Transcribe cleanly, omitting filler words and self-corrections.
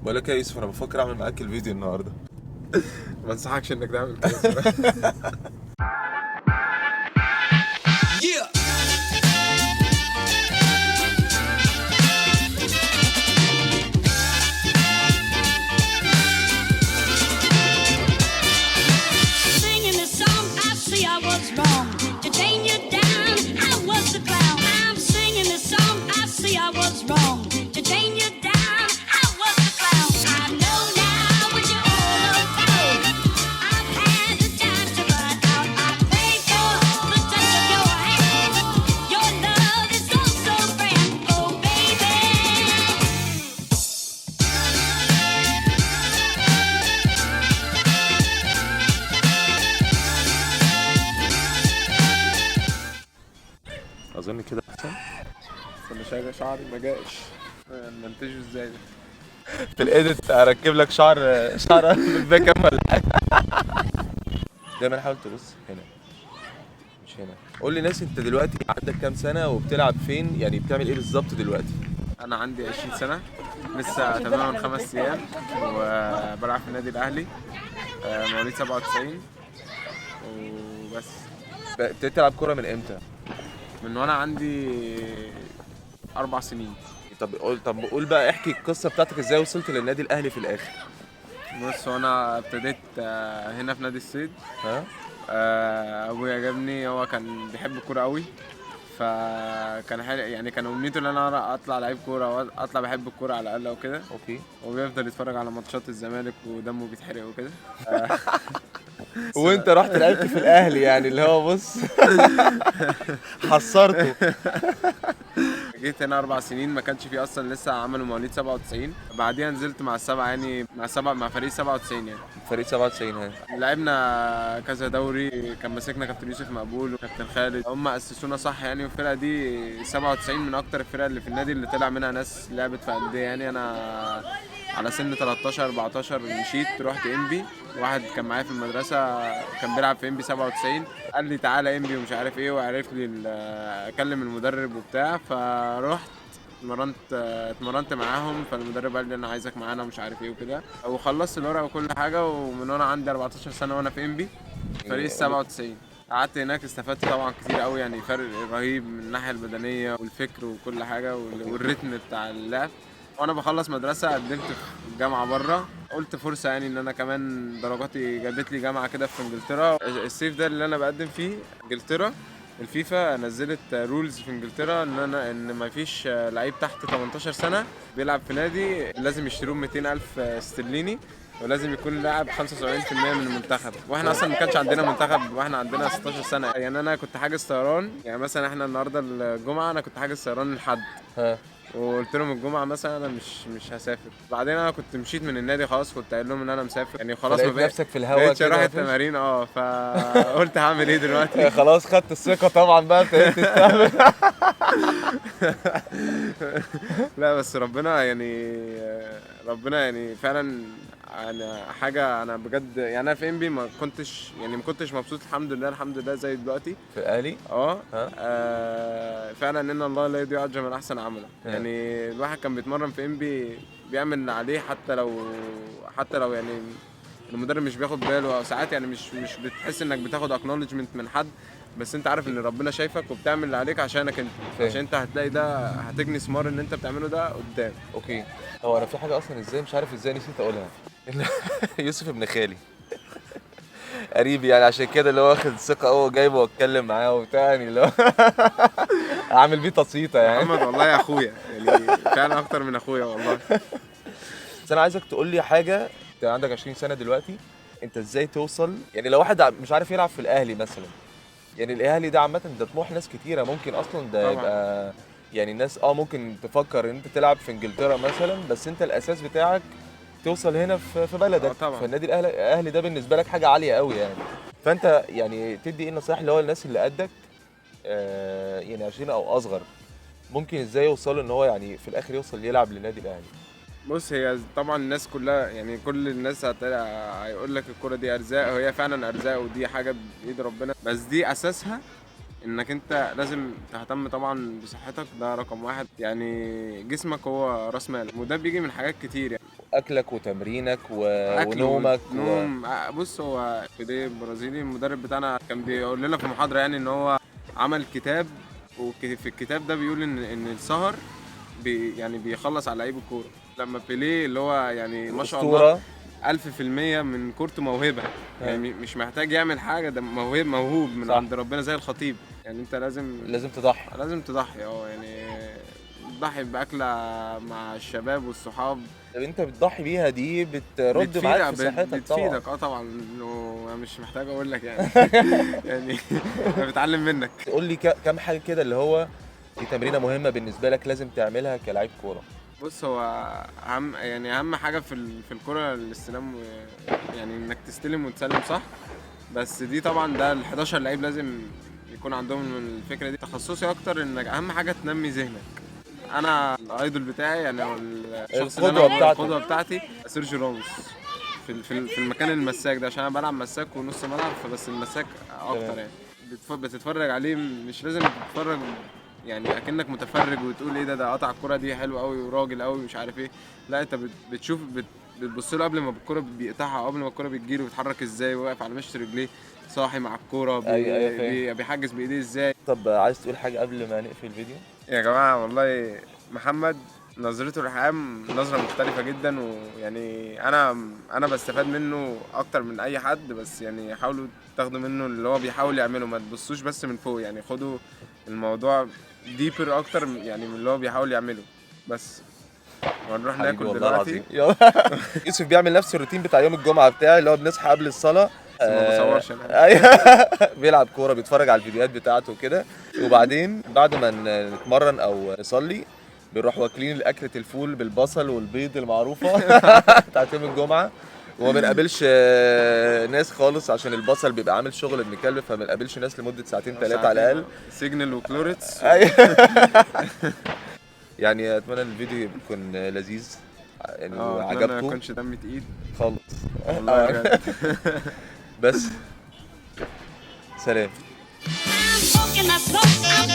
بقول لك يا يوسف، انا بفكر اعمل معاك الفيديو النهارده. ما انصحكش انك تعمل كده. Singing this song, I see I was wrong. To chain you down, I was the clown. I'm singing this song, I see I was wrong. To chain you down, I was the clown. I know now what you're all about. I've had the time to run out. I pray for the touch of your hand. Your love is so, so grand. Oh, baby. اظن كده احسن. انا شايف شعري ما جاش. منتجه ازاي ده؟ في الايديت اركب لك شعر بالباك اب ولا حاجه. دايما حاول تبص هنا مش هنا. قول لي ناس، انت دلوقتي عندك كام سنه وبتلعب فين؟ يعني بتعمل ايه بالظبط دلوقتي؟ انا عندي 20 سنه، لسه تماما 5 ايام، وبلعب في النادي الاهلي. مواليد 97 وبس. ابتديت تلعب كوره من امتى؟ من وانا عندي 4 سنين. طب قول بقى، احكي القصه بتاعتك، ازاي وصلت للنادي الاهلي في الاخر؟ بص، وانا ابتديت هنا في نادي الصيد. ها؟ ابويا جابني، هو كان بيحب الكوره قوي، فكان يعني كان امنيته ان انا اطلع لعيب كوره، واطلع بحب الكوره على الاقل وكده. اوكي. وبيفضل يتفرج على ماتشات الزمالك ودمه بيتحرق وكده. وانت رحت لعبت في الاهلي، يعني اللي هو بص. حصرته. جيت هنا 4 سنين، ما كانش فيه اصلا، لسه عملوا مواليد 97. بعديها نزلت مع السبعه، يعني مع فريق 97 يعني. فريق 97. ها؟ لعبنا كذا دوري، كان ماسكنا كابتن يوسف مقبول وكابتن خالد، هم اسسونا صح يعني. والفرقه دي 97 من اكتر الفرق اللي في النادي، اللي طلع منها ناس لعبت في انديه. يعني انا على سن 13 14 مشيت، رحت انبي. واحد كان معايا في المدرسه كان بيلعب في انبي 97، قال لي تعالى انبي ومش عارف ايه، وعرف لي اكلم المدرب وبتاع، فرحت اتمرنت معاهم. فالمدرب قال لي انا عايزك معانا ومش عارف ايه وكده، وخلصت الورق وكل حاجه. ومن وانا عندي 14 سنه وانا في انبي فريق 97. قعدت هناك، استفدت طبعا كتير قوي، يعني فرق رهيب من الناحيه البدنيه والفكر وكل حاجه والريتم بتاع اللعب. وانا بخلص مدرسه قدمت في الجامعه بره، قلت فرصه يعني ان انا كمان درجاتي جابت لي جامعه كده في انجلترا. الصيف ده اللي انا بقدم فيه انجلترا، الفيفا نزلت رولز في انجلترا ان ما فيش لعيب تحت 18 سنه بيلعب في نادي لازم يشتروه 200,000 استرليني، ولازم يكون لاعب 75% من المنتخب. واحنا اصلا ما كانش عندنا منتخب واحنا عندنا 16 سنه. يعني انا كنت حاجز طيران، يعني مثلا احنا النهارده الجمعه، انا كنت حاجز طيران لحد، ها؟ وقلت لهم الجمعه مثلا انا مش هسافر. بعدين انا كنت مشيت من النادي خلاص، كنت قايل لهم ان انا مسافر، يعني خلاص فلقيت نفسك في الهوا بقيتش كده اروح مفيش؟ التمارين. فقلت هعمل ايه دلوقتي. خلاص خدت الثقه طبعا بقى، ابتديت تستعمل. لا بس ربنا يعني فعلا. انا حاجه، انا بجد يعني انا في انبي ما كنتش مبسوط، الحمد لله زي دلوقتي في الاهلي. فعلا ان الله لا يضيع اجر من احسن عملا. يعني الواحد كان بيتمرن في انبي بيعمل اللي عليه، حتى لو يعني المدرب مش بياخد باله، او ساعات يعني مش بتحس انك بتاخد اكنولجمنت من حد، بس انت عارف ان ربنا شايفك وبتعمل اللي عليك عشانك انت، عشان انت هتلاقي ده، هتجني ثمار ان انت بتعمله ده قدام. اوكي. هو انا في حاجه اصلا ازاي مش عارف ازاي نسيت اقولها. يوسف ابن خالي قريب، يعني عشان كده اللي هو واخد ثقه قوي، جايبه واتكلم معاه وبتاع، يعني اللي هو عامل بيه تصيطه يعني. محمد والله يا اخويا، يعني فعلا اكتر من اخويا والله. بس انا عايزك تقول لي حاجه، انت عندك 20 سنه دلوقتي، انت ازاي توصل؟ يعني لو واحد مش عارف يلعب في الاهلي مثلا، يعني الاهلي ده عامه ده طموح ناس كتيره، ممكن اصلا ده طبعا. يبقى يعني الناس ممكن تفكر ان انت تلعب في انجلترا مثلا، بس انت الاساس بتاعك توصل هنا في بلدك. طبعا. فالنادي الاهلي ده بالنسبه لك حاجه عاليه قوي يعني. فانت يعني تدي ايه النصائح اللي هو الناس اللي قدك، يعني 20 او اصغر، ممكن ازاي يوصلوا ان هو يعني في الاخر يوصل يلعب للنادي الاهلي؟ بص، هي طبعا الناس كلها، يعني كل الناس هيقول لك الكرة دي ارزاق، وهي فعلا ارزاق، ودي حاجة بايد ربنا، بس دي اساسها انك انت لازم تهتم طبعا بصحتك، ده رقم واحد. يعني جسمك هو راس مال، وده بيجي من حاجات كتير يعني. اكلك وتمرينك اكل ونومك ونوم. بص، هو فيدي برازيلي المدرب بتاعنا كان بيقول لنا في محاضره يعني ان هو عمل كتاب، وفي الكتاب ده بيقول ان السهر يعني بيخلص على لعيب الكوره. لما بيليه اللي هو يعني ما شاء الله الاسطوره. 1000% من كورته موهبه، يعني مش محتاج يعمل حاجه، ده موهوب من صح. عند ربنا زي الخطيب. يعني انت لازم تضحي. لازم تضحي، يعني تضحي باكله مع الشباب والصحاب. طب انت بتضحي بيها دي بترد معاك في صحتك طبعا. بتفيدك طبعا، انه مش محتاج اقول لك يعني. يعني أنا بتعلم منك. قول لي كام حاجه كده اللي هو دي تمرينه مهمه بالنسبه لك لازم تعملها كلاعب كوره. بص، هو اهم حاجه في الكره الاستلام، يعني انك تستلم وتسلم صح. بس دي طبعا ده ال 11 لعيب لازم يكون عندهم الفكره دي. تخصصي اكتر انك اهم حاجه تنمي ذهنك. انا الايدول بتاعي يعني، او الشخص اللي القدوة انا بتاعتك. القدوه بتاعتي سيرجيو راموس، في المكان المساك ده، عشان انا بلعب مساك ونص ملعب، فبس المساك اكتر تمام. يعني. بتتفرج عليه، مش لازم تتفرج يعني اكنك متفرج وتقول ايه ده قطع الكرة دي حلو قوي وراجل قوي مش عارف ايه. لا، انت بتشوف، بتبص له قبل ما الكرة بيقطعها، قبل ما الكرة بتجيله بيتحرك ازاي، واقف على مشط رجليه صاحي مع الكرة، ايوه فاهم. بيحجز بايديه ازاي. طب عايز تقول حاجه قبل ما نقفل الفيديو؟ يا جماعة والله محمد نظرته للحياة نظرة مختلفة جدا، ويعني أنا بستفاد منه أكتر من أي حد. بس يعني حاولوا تاخدوا منه اللي هو بيحاول يعمله، ما تبصوش بس من فوق، يعني خدوا الموضوع ديبر أكتر يعني من اللي هو بيحاول يعمله. بس ونروح حبيبي ناكل والله دلوقتي. العظيم. يوسف بيعمل نفس الروتين بتاع يوم الجمعه بتاعي اللي هو بنصحى قبل الصلاه. بس ما بصورش أنا. ايوه. بيلعب كوره، بيتفرج على الفيديوهات بتاعته كده، وبعدين بعد ما نتمرن او نصلي بنروح واكلين اكله الفول بالبصل والبيض المعروفه بتاعت يوم الجمعه. وما بنقابلش ناس خالص عشان البصل بيبقى عامل شغل ابن كلب، فما بنقابلش ناس لمده ساعتين ثلاثه على الاقل. سيجنال وكلوريتس. أيوة. يعني اتمنى ان الفيديو يكون لذيذ يعني اتمنى ما وعجبكم يكونش دم تقيل خالص. والله بجد. بس سلام. I'm smoking, I smoke, I'm